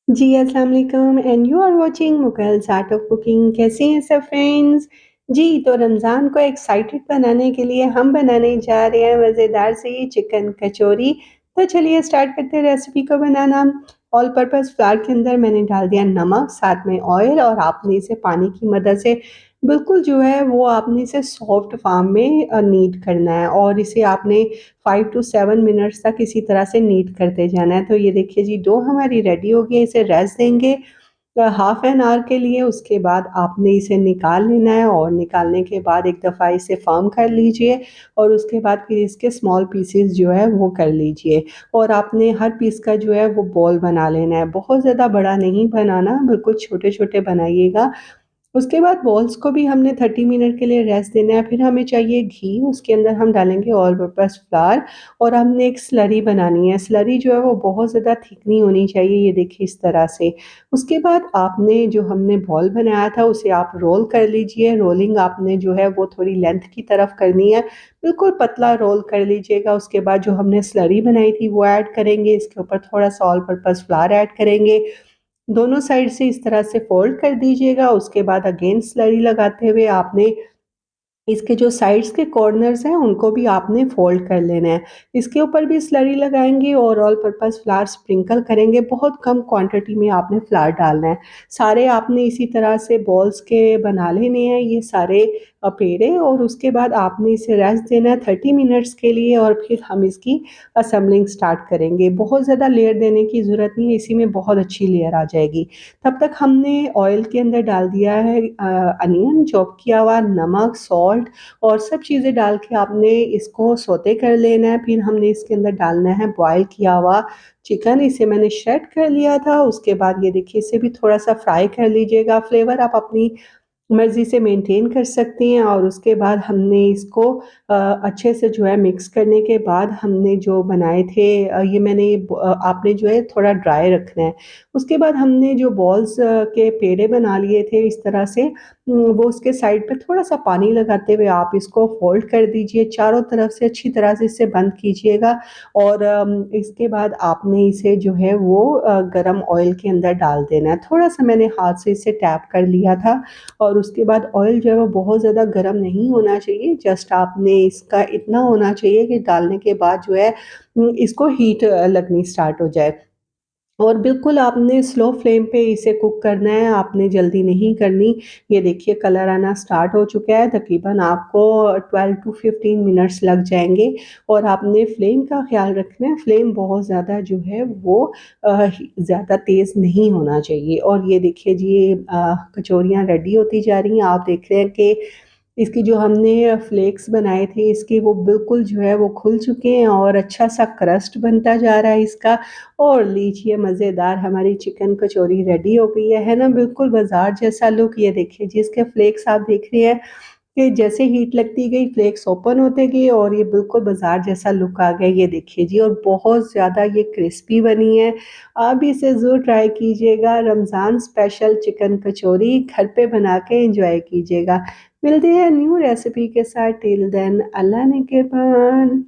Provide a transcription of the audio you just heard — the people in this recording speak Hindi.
जी, अस्सलाम वालेकुम and you are watching Mughals art of cooking. कैसे हैं सब फ्रेंड्स? जी, तो रमज़ान को एक्साइटेड बनाने के लिए हम बनाने जा रहे हैं मज़ेदार सी चिकन कचौरी। तो चलिए स्टार्ट करते हैं रेसिपी को बनाना। ऑल पर्पज़ फ्लावर के अंदर मैंने डाल दिया नमक, साथ में ऑयल और आपने इसे पानी की मदद से बिल्कुल जो है वो आपने इसे सॉफ्ट फ़ॉर्म में नीड करना है और इसे आपने 5 टू 7 मिनट्स तक इसी तरह से नीट करते जाना है। तो ये देखिए जी डो हमारी रेडी हो गई है, इसे रेस्ट देंगे हाफ एन आवर के लिए। उसके बाद आपने इसे निकाल लेना है और निकालने के बाद एक दफ़ा इसे फर्म कर लीजिए और उसके बाद फिर इसके स्मॉल पीसेस जो है वो कर लीजिए और आपने हर पीस का जो है वो बॉल बना लेना है। बहुत ज़्यादा बड़ा नहीं बनाना, बिल्कुल छोटे-छोटे बनाइएगा। उसके बाद बॉल्स को भी हमने 30 मिनट के लिए रेस्ट देना है। फिर हमें चाहिए घी, उसके अंदर हम डालेंगे ऑल पर्पस फ्लावर और हमने एक स्लरी बनानी है। स्लरी जो है वो बहुत ज़्यादा थिक नहीं होनी चाहिए, ये देखिए इस तरह से। उसके बाद आपने जो हमने बॉल बनाया था उसे आप रोल कर लीजिए। रोलिंग आपने जो है वो थोड़ी लेंथ की तरफ करनी है, बिल्कुल पतला रोल कर लीजिएगा। उसके बाद जो हमने स्लरी बनाई थी वो ऐड करेंगे, इसके ऊपर थोड़ा-सा ऑल पर्पस फ्लावर ऐड करेंगे। दोनों साइड से इस तरह से फ़ोल्ड कर दीजिएगा। उसके बाद अगेन स्लरी लगाते हुए आपने इसके जो साइड्स के कॉर्नर्स हैं उनको भी आपने फ़ोल्ड कर लेना है। इसके ऊपर भी स्लरी लगाएँगे और ऑल पर्पज़ फ्लावर स्प्रिंकल करेंगे। बहुत कम क्वांटिटी में आपने फ्लावर डालना है। सारे आपने इसी तरह से बॉल्स के बना लेने हैं ये सारे पेड़े और उसके बाद आपने इसे रेस्ट देना है 30 मिनट्स के लिए और फिर हम इसकी असेंबलिंग स्टार्ट करेंगे। बहुत ज़्यादा लेयर देने की ज़रूरत नहीं है, इसी में बहुत अच्छी लेयर आ जाएगी। तब तक हमने ऑयल के अंदर डाल दिया है अनियन चॉप किया हुआ, नमक, सॉल्ट और सब चीज़ें डाल के आपने इसको सौते कर लेना है। फिर हमने इसके अंदर डालना है बॉयल किया हुआ चिकन, इसे मैंने शेड कर लिया था। उसके बाद ये देखिए इसे भी थोड़ा-सा फ्राई कर लीजिएगा। फ्लेवर आप अपनी मर्ज़ी से मेंटेन कर सकती हैं और उसके बाद हमने इसको अच्छे से जो है मिक्स करने के बाद हमने जो बनाए थे ये आपने जो है थोड़ा ड्राई रखना है। उसके बाद हमने जो बॉल्स के पेड़े बना लिए थे इस तरह से वो उसके साइड पे थोड़ा-सा पानी लगाते हुए आप इसको फ़ोल्ड कर दीजिए, चारों तरफ से अच्छी तरह से इसे बंद कीजिएगा और इसके बाद आपने इसे जो है वो गरम ऑयल के अंदर डाल देना है। थोड़ा-सा मैंने हाथ से इसे टैप कर लिया था और उसके बाद ऑयल जो है वो बहुत ज़्यादा गर्म नहीं होना चाहिए, जस्ट आपने इसका इतना होना चाहिए कि डालने के बाद जो है इसको हीट लगनी स्टार्ट हो जाए। और बिल्कुल आपने स्लो फ्लेम पे इसे कुक करना है, आपने जल्दी नहीं करनी। ये देखिए कलर आना स्टार्ट हो चुका है, तकरीबन आपको 12 टू 15 मिनट्स लग जाएँगे और आपने फ्लेम का ख़्याल रखना है, फ्लेम बहुत ज़्यादा जो है वो ज़्यादा तेज़ नहीं होना चाहिए। और ये देखिए जी ये कचौरियाँ रेडी होती जा रही हैं, आप देख रहे हैं कि इसकी जो हमने फ्लेक्स बनाए थे इसके वो बिल्कुल जो है वो खुल चुके हैं और अच्छा-सा क्रस्ट बनता जा रहा है इसका और लीजिए मज़ेदार हमारी चिकन कचौरी रेडी हो गई है ना? बिल्कुल बाज़ार जैसा लुक। ये देखिए जी इसके फ्लेक्स आप देख रहे हैं कि जैसे हीट लगती गई फ्लेक्स ओपन होते गए और ये बिल्कुल बाज़ार जैसा लुक आ गया। ये देखिए जी और बहुत ज़्यादा ये क्रिस्पी बनी है। आप भी इसे ज़रूर ट्राई कीजिएगा। रमज़ान स्पेशल चिकन कचौरी घर पे बना के एन्जॉय कीजिएगा। मिलते हैं न्यू रेसिपी के साथ, टिल देन अल्लाह निगहबान।